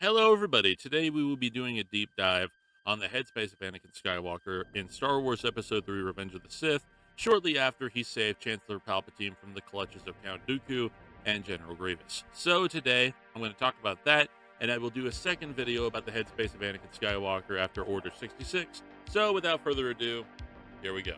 Hello, everybody. Today we will be doing a deep dive on the headspace of Anakin Skywalker in Star Wars Episode 3 Revenge of the Sith, shortly after he saved Chancellor Palpatine from the clutches of Count Dooku and General Grievous. So today I'm going to talk about that, and I will do a second video about the headspace of Anakin Skywalker after Order 66. So without further ado, here we go.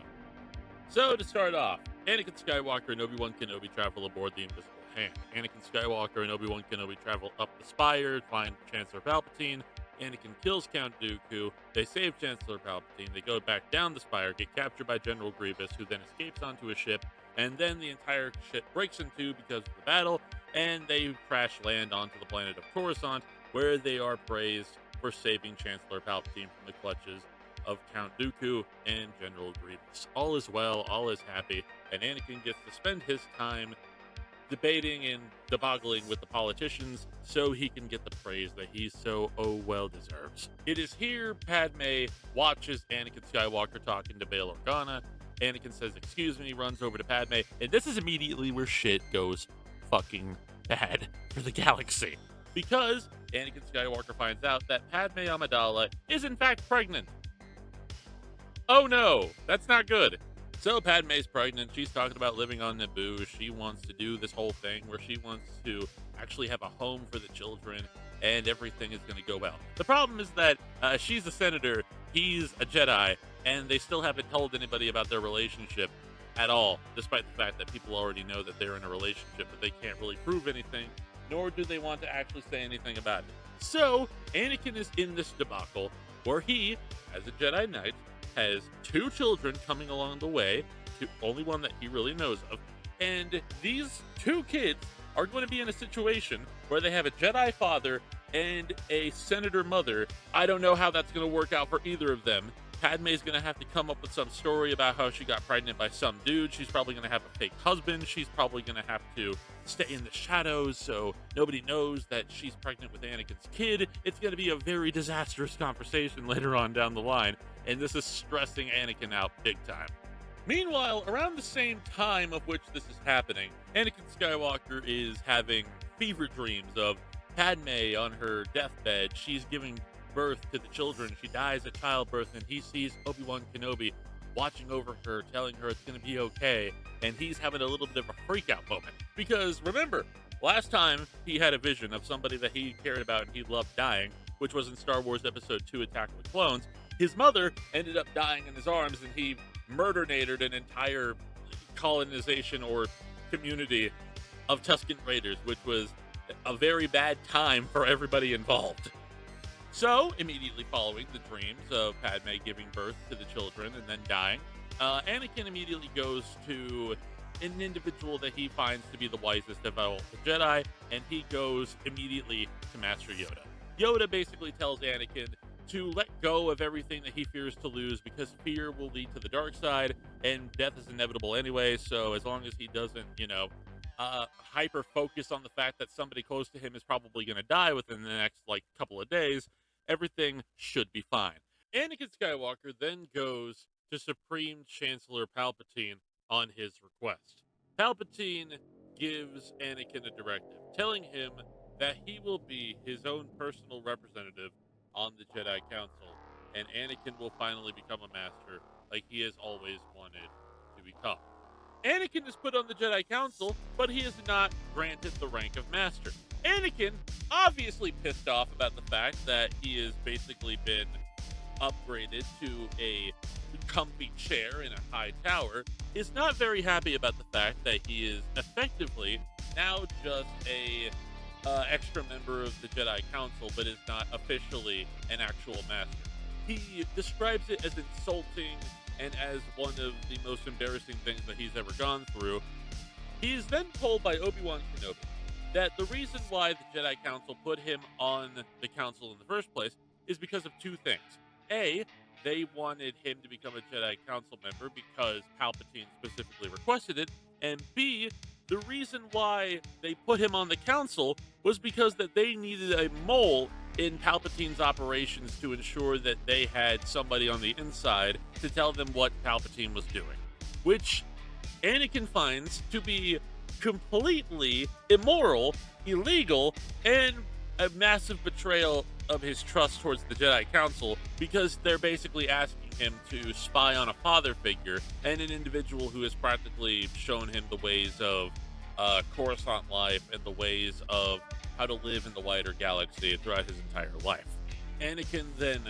So to start off, Anakin Skywalker and Obi-Wan Kenobi travel aboard the Invisible Hand. Anakin Skywalker and Obi-Wan Kenobi travel up the spire to find Chancellor Palpatine. Anakin kills Count Dooku. They save Chancellor Palpatine. They go back down the spire, get captured by General Grievous, who then escapes onto a ship. And then the entire ship breaks in two because of the battle, and they crash land onto the planet of Coruscant, where they are praised for saving Chancellor Palpatine from the clutches of Count Dooku and General Grievous. All is well, all is happy, and Anakin gets to spend his time debating and deboggling with the politicians so he can get the praise that he so well deserves. It is here Padme watches Anakin Skywalker talking to Bail Organa. Anakin says, "Excuse me," runs over to Padme, and this is immediately where shit goes fucking bad for the galaxy. Because Anakin Skywalker finds out that Padme Amidala is in fact pregnant. Oh no, that's not good. So Padme's pregnant. She's talking about living on Naboo. She wants to do this whole thing where she wants to actually have a home for the children, and everything is going to go well. The problem is that she's a senator, he's a Jedi, and they still haven't told anybody about their relationship at all, despite the fact that people already know that they're in a relationship, but they can't really prove anything, nor do they want to actually say anything about it. So Anakin is in this debacle where he, as a Jedi Knight, has two children coming along the way, only one that he really knows of, and these two kids are going to be in a situation where they have a Jedi father and a senator mother. I don't know how that's going to work out for either of them. Padme's going to have to come up with some story about how she got pregnant by some dude. She's probably going to have a fake husband. She's probably going to have to stay in the shadows so nobody knows that she's pregnant with Anakin's kid. It's going to be a very disastrous conversation later on down the line, and this is stressing Anakin out big time. Meanwhile, around the same time of which this is happening, Anakin Skywalker is having fever dreams of Padme on her deathbed. She's giving birth to the children. She dies at childbirth, and he sees Obi-Wan Kenobi watching over her, telling her it's going to be okay, and he's having a little bit of a freak-out moment. Because remember, last time he had a vision of somebody that he cared about and he loved dying, which was in Star Wars Episode 2 Attack of the Clones, his mother ended up dying in his arms, and he murdernated an entire colonization or community of Tusken Raiders, which was a very bad time for everybody involved. So, immediately following the dreams of Padme giving birth to the children and then dying, Anakin immediately goes to an individual that he finds to be the wisest of all the Jedi, and he goes immediately to Master Yoda. Yoda basically tells Anakin to let go of everything that he fears to lose, because fear will lead to the dark side, and death is inevitable anyway, so as long as he doesn't, hyper focus on the fact that somebody close to him is probably going to die within the next, couple of days, everything should be fine. Anakin Skywalker then goes to Supreme Chancellor Palpatine on his request. Palpatine gives Anakin a directive, telling him that he will be his own personal representative on the Jedi Council, and Anakin will finally become a master like he has always wanted to become. Anakin is put on the Jedi Council, but he is not granted the rank of master. Anakin, obviously pissed off about the fact that he has basically been upgraded to a comfy chair in a high tower, is not very happy about the fact that he is effectively now just a extra member of the Jedi Council, but is not officially an actual master. He describes it as insulting and as one of the most embarrassing things that he's ever gone through. He is then told by Obi-Wan Kenobi that the reason why the Jedi Council put him on the council in the first place is because of two things. A, they wanted him to become a Jedi Council member because Palpatine specifically requested it, and B, the reason why they put him on the council was because that they needed a mole in Palpatine's operations to ensure that they had somebody on the inside to tell them what Palpatine was doing, which Anakin finds to be completely immoral, illegal, and a massive betrayal of his trust towards the Jedi Council, because they're basically asking him to spy on a father figure and an individual who has practically shown him the ways of Coruscant life and the ways of how to live in the wider galaxy throughout his entire life. Anakin then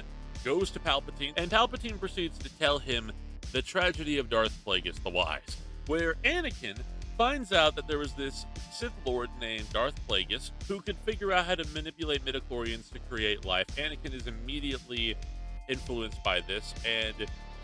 goes to Palpatine, and Palpatine proceeds to tell him the tragedy of Darth Plagueis the Wise, where Anakin finds out that there was this Sith Lord named Darth Plagueis who could figure out how to manipulate midichlorians to create life. Anakin is immediately influenced by this and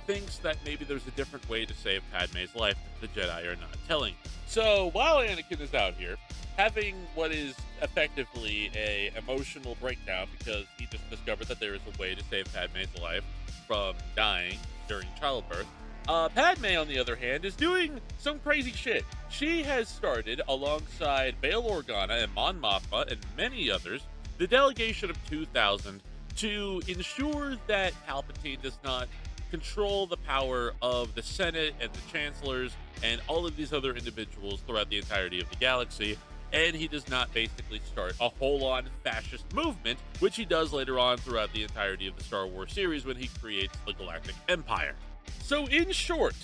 thinks that maybe there's a different way to save Padme's life that the Jedi are not telling him. So while Anakin is out here having what is effectively a emotional breakdown because he just discovered that there is a way to save Padme's life from dying during childbirth, Padme, on the other hand, is doing some crazy shit. She has started, alongside Bail Organa and Mon Mothma and many others, the delegation of 2,000 to ensure that Palpatine does not control the power of the Senate and the chancellors and all of these other individuals throughout the entirety of the galaxy, and he does not basically start a whole-on fascist movement, which he does later on throughout the entirety of the Star Wars series when he creates the Galactic Empire. So in short,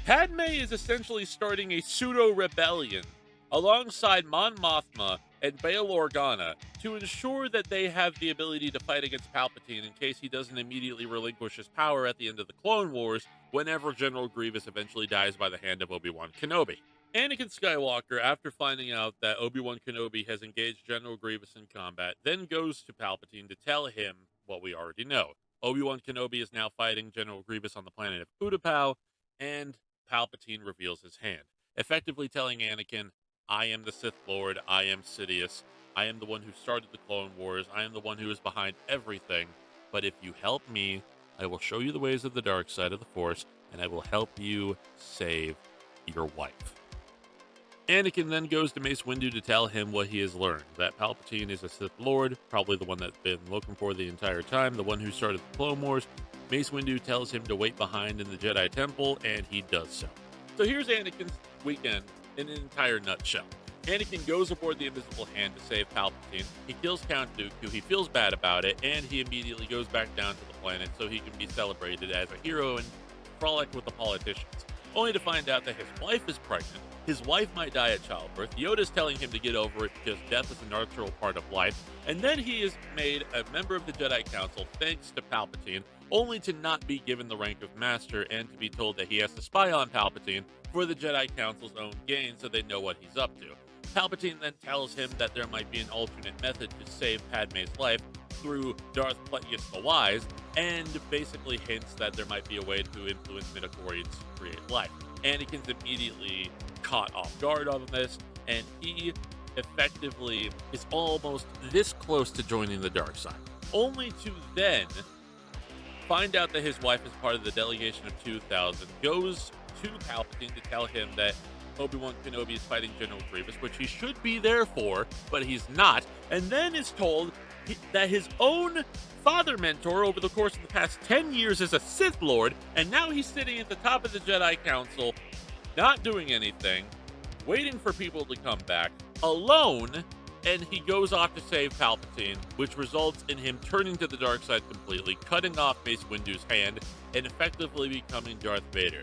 Padme is essentially starting a pseudo-rebellion alongside Mon Mothma and Bail Organa to ensure that they have the ability to fight against Palpatine in case he doesn't immediately relinquish his power at the end of the Clone Wars whenever General Grievous eventually dies by the hand of Obi-Wan Kenobi. Anakin Skywalker, after finding out that Obi-Wan Kenobi has engaged General Grievous in combat, then goes to Palpatine to tell him what we already know. Obi-Wan Kenobi is now fighting General Grievous on the planet of Utapau, and Palpatine reveals his hand, effectively telling Anakin, I am the Sith Lord, I am Sidious, I am the one who started the Clone Wars, I am the one who is behind everything, but if you help me, I will show you the ways of the dark side of the Force, and I will help you save your wife. Anakin then goes to Mace Windu to tell him what he has learned, that Palpatine is a Sith Lord, probably the one that's been looking for the entire time, the one who started the Clone Wars. Mace Windu tells him to wait behind in the Jedi Temple, and he does so. So here's Anakin's weekend in an entire nutshell. Anakin goes aboard the Invisible Hand to save Palpatine. He kills Count Dooku, he feels bad about it, and he immediately goes back down to the planet so he can be celebrated as a hero and frolic with the politicians, only to find out that his wife is pregnant. His wife might die at childbirth. Yoda's telling him to get over it because death is a natural part of life. And then he is made a member of the Jedi Council thanks to Palpatine, only to not be given the rank of Master and to be told that he has to spy on Palpatine for the Jedi Council's own gain so they know what he's up to. Palpatine then tells him that there might be an alternate method to save Padme's life through Darth Plagueis the Wise, and basically hints that there might be a way to influence midichlorians to create life. Anakin's immediately caught off guard on this, and he effectively is almost this close to joining the dark side, only to then find out that his wife is part of the delegation of 2,000, goes to Palpatine to tell him that Obi-Wan Kenobi is fighting General Grievous, which he should be there for, but he's not, and then is told that his own father mentor over the course of the past 10 years is a Sith Lord, and now he's sitting at the top of the Jedi Council, not doing anything, waiting for people to come back, alone, and he goes off to save Palpatine, which results in him turning to the dark side completely, cutting off Mace Windu's hand, and effectively becoming Darth Vader.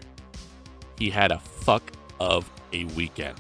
He had a fuck of a weekend.